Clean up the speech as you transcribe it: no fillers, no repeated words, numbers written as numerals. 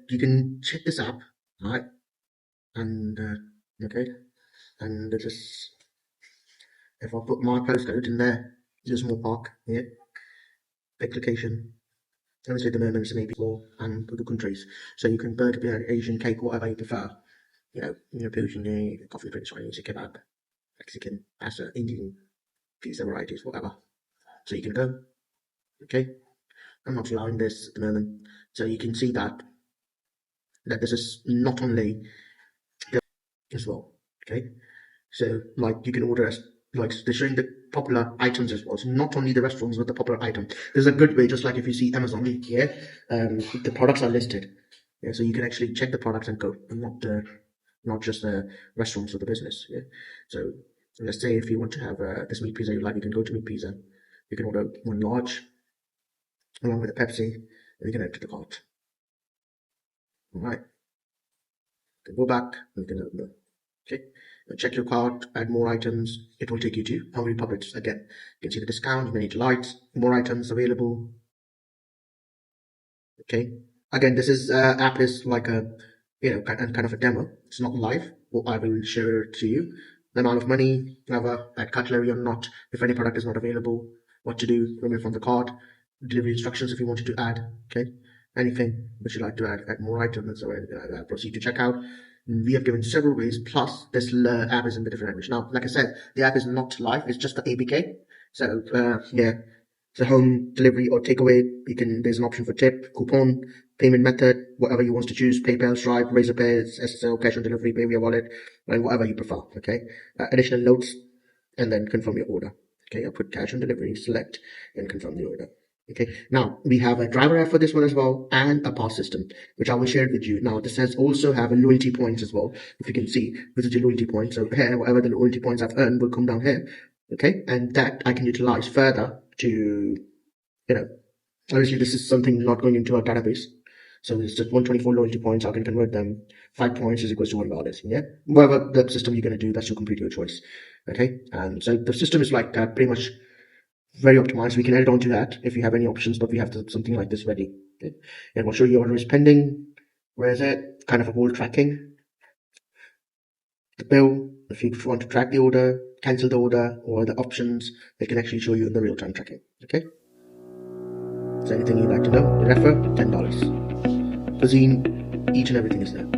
you can check this app, right? And okay, and just if I put my postcode in there, just more park here, pick location. Obviously, the moment it's maybe for and the countries, so you can burger, Asian cake, whatever you prefer. Persian, coffee, British, Chinese, kebab, Mexican, pasta, Indian, pizza varieties, whatever. So you can go. Okay, I'm not allowing this at the moment, so you can see that this is not only as well. Okay, so like you can order as like they're showing the popular items as well. So not only the restaurants but the popular item. This is a good way, just like if you see Amazon here, the products are listed. Yeah, so you can actually check the products and go, and not just the restaurants or the business. Yeah, so let's say if you want to have this meat pizza you like, you can go to meat pizza. You can order one large along with a Pepsi, and you can add to the cart. All right, then go back and you can open it. Okay, check your cart, add more items. It will take you to how many puppets. Again, you can see the discount, many delights, more items available. Okay, again, this is app is like a kind of a demo. It's not live. What I will share to you, the amount of money, whether add cutlery or not, if any product is not available, what to do, remove from the cart, delivery instructions if you wanted to add. Okay, anything which you like to add more items, so proceed to checkout. We have given several ways, plus this app is in the different language. Now, like I said, the app is not live, it's just the APK. So, yeah, so home delivery or takeaway, there's an option for tip, coupon, payment method, whatever you want to choose, PayPal, Stripe, Razorpay, SSL, cash on delivery, pay via wallet, and whatever you prefer, okay? Additional notes, and then confirm your order. Okay, I'll put cash on delivery, select, and confirm the order. Okay, now we have a driver app for this one as well, and a pass system, which I will share with you. Now, this has also have a loyalty points as well. If you can see, visit your loyalty points. So here, whatever the loyalty points I've earned will come down here. Okay, and that I can utilize further to, obviously this is something not going into our database. So it's just 124 loyalty points. I can convert them. 5 points is equals to $1. Yeah, whatever the system you're going to do, that's your complete choice. Okay, and so the system is like pretty much very optimized. We can add on to that if you have any options, but we have something like this ready. Okay? And we'll show you order is pending. Where is it? Kind of a whole tracking. The bill, if you want to track the order, cancel the order, or the options, it can actually show you in the real-time tracking. Okay. Is there anything you'd like to know? The refer, $10. Cuisine, each and everything is there.